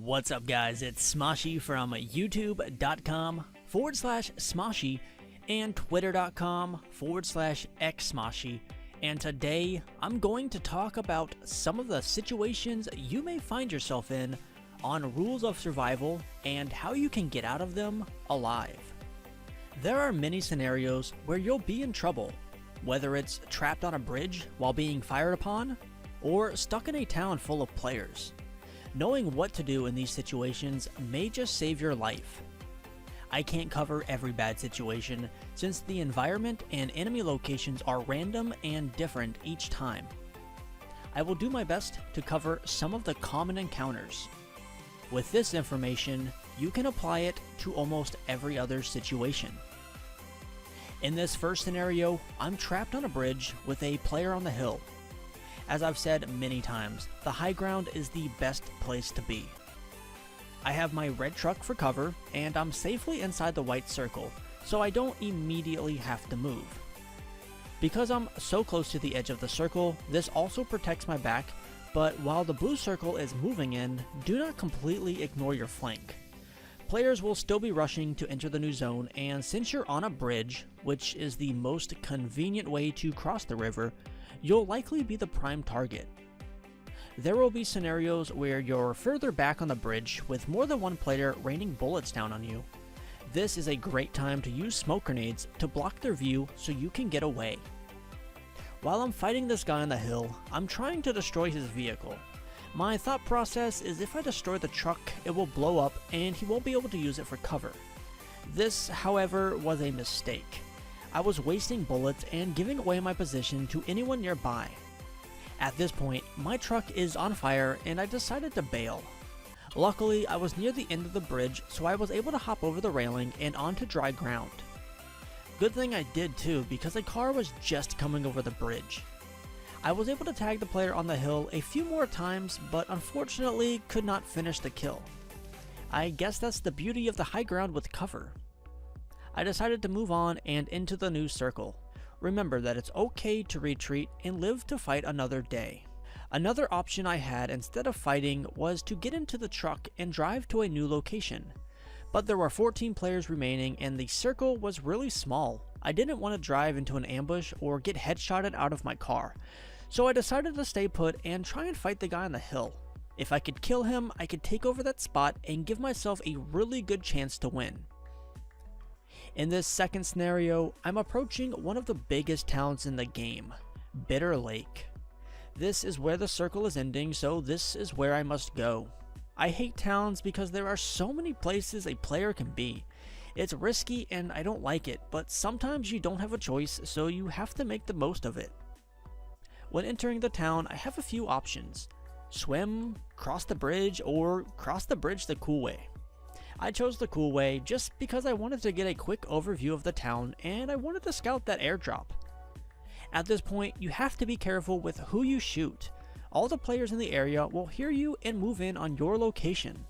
What's up, guys? It's Smoshy from youtube.com/Smoshy and twitter.com/xsmoshy. And today, I'm going to talk about some of the situations you may find yourself in on rules of survival and how you can get out of them alive. There are many scenarios where you'll be in trouble, whether it's trapped on a bridge while being fired upon, or stuck in a town full of players. Knowing what to do in these situations may just save your life. I can't cover every bad situation since the environment and enemy locations are random and different each time. I will do my best to cover some of the common encounters. With this information, you can apply it to almost every other situation. In this first scenario, I'm trapped on a bridge with a player on the hill. As I've said many times, the high ground is the best place to be. I have my red truck for cover, and I'm safely inside the white circle, so I don't immediately have to move. Because I'm so close to the edge of the circle, this also protects my back, but while the blue circle is moving in, do not completely ignore your flank. Players will still be rushing to enter the new zone, and since you're on a bridge, which is the most convenient way to cross the river, you'll likely be the prime target. There will be scenarios where you're further back on the bridge with more than one player raining bullets down on you. This is a great time to use smoke grenades to block their view so you can get away. While I'm fighting this guy on the hill, I'm trying to destroy his vehicle. My thought process is if I destroy the truck, it will blow up and he won't be able to use it for cover. This, however, was a mistake. I was wasting bullets and giving away my position to anyone nearby. At this point, my truck is on fire and I decided to bail. Luckily, I was near the end of the bridge, so I was able to hop over the railing and onto dry ground. Good thing I did too, because a car was just coming over the bridge. I was able to tag the player on the hill a few more times, but unfortunately could not finish the kill. I guess that's the beauty of the high ground with cover. I decided to move on and into the new circle. Remember that it's okay to retreat and live to fight another day. Another option I had instead of fighting was to get into the truck and drive to a new location. But there were 14 players remaining and the circle was really small. I didn't want to drive into an ambush or get headshotted out of my car, so I decided to stay put and try and fight the guy on the hill. If I could kill him, I could take over that spot and give myself a really good chance to win. In this second scenario, I'm approaching one of the biggest towns in the game, Bitter Lake. This is where the circle is ending, so this is where I must go. I hate towns because there are so many places a player can be. It's risky and I don't like it, but sometimes you don't have a choice, so you have to make the most of it. When entering the town, I have a few options. Swim, cross the bridge, or cross the bridge the cool way. I chose the cool way just because I wanted to get a quick overview of the town and I wanted to scout that airdrop. At this point, you have to be careful with who you shoot. All the players in the area will hear you and move in on your location.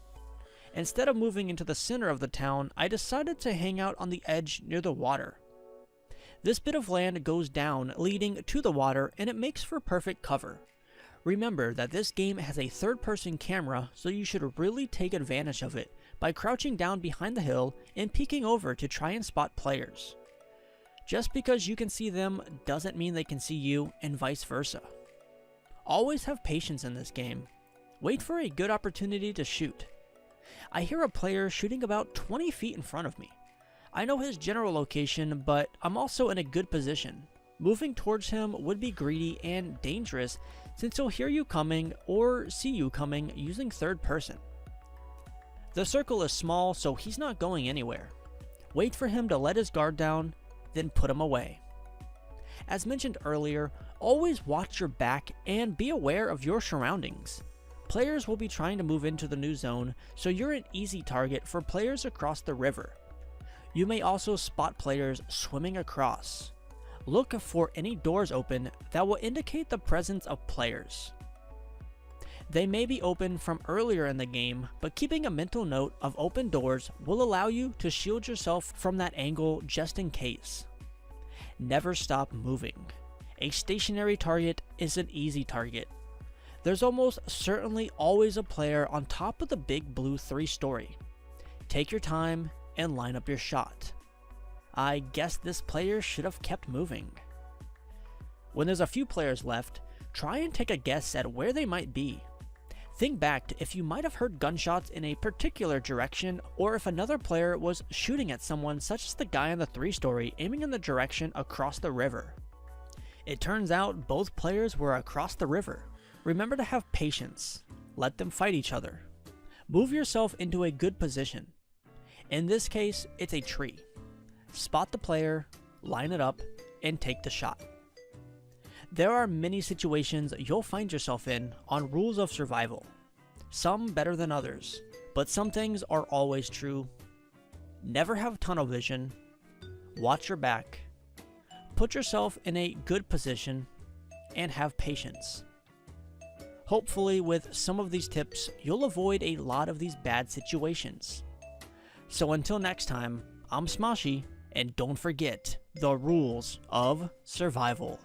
Instead of moving into the center of the town, I decided to hang out on the edge near the water. This bit of land goes down, leading to the water, and it makes for perfect cover. Remember that this game has a third-person camera, so you should really take advantage of it by crouching down behind the hill and peeking over to try and spot players. Just because you can see them doesn't mean they can see you, and vice versa. Always have patience in this game. Wait for a good opportunity to shoot. I hear a player shooting about 20 feet in front of me. I know his general location, but I'm also in a good position. Moving towards him would be greedy and dangerous since he'll hear you coming or see you coming using third person. The circle is small, so he's not going anywhere. Wait for him to let his guard down, then put him away. As mentioned earlier, always watch your back and be aware of your surroundings. Players will be trying to move into the new zone, so you're an easy target for players across the river. You may also spot players swimming across. Look for any doors open that will indicate the presence of players. They may be open from earlier in the game, but keeping a mental note of open doors will allow you to shield yourself from that angle just in case. Never stop moving. A stationary target is an easy target. There's almost certainly always a player on top of the big blue 3-story. Take your time and line up your shot. I guess this player should have kept moving. When there's a few players left, try and take a guess at where they might be. Think back to if you might have heard gunshots in a particular direction, or if another player was shooting at someone, such as the guy on the 3-story aiming in the direction across the river. It turns out both players were across the river. Remember to have patience. Let them fight each other. Move yourself into a good position. In this case, it's a tree. Spot the player, line it up, and take the shot. There are many situations you'll find yourself in on Rules of Survival. Some better than others, but some things are always true. Never have tunnel vision. Watch your back. Put yourself in a good position, and have patience. Hopefully with some of these tips, you'll avoid a lot of these bad situations. So until next time, I'm Smoshi, and don't forget the rules of survival.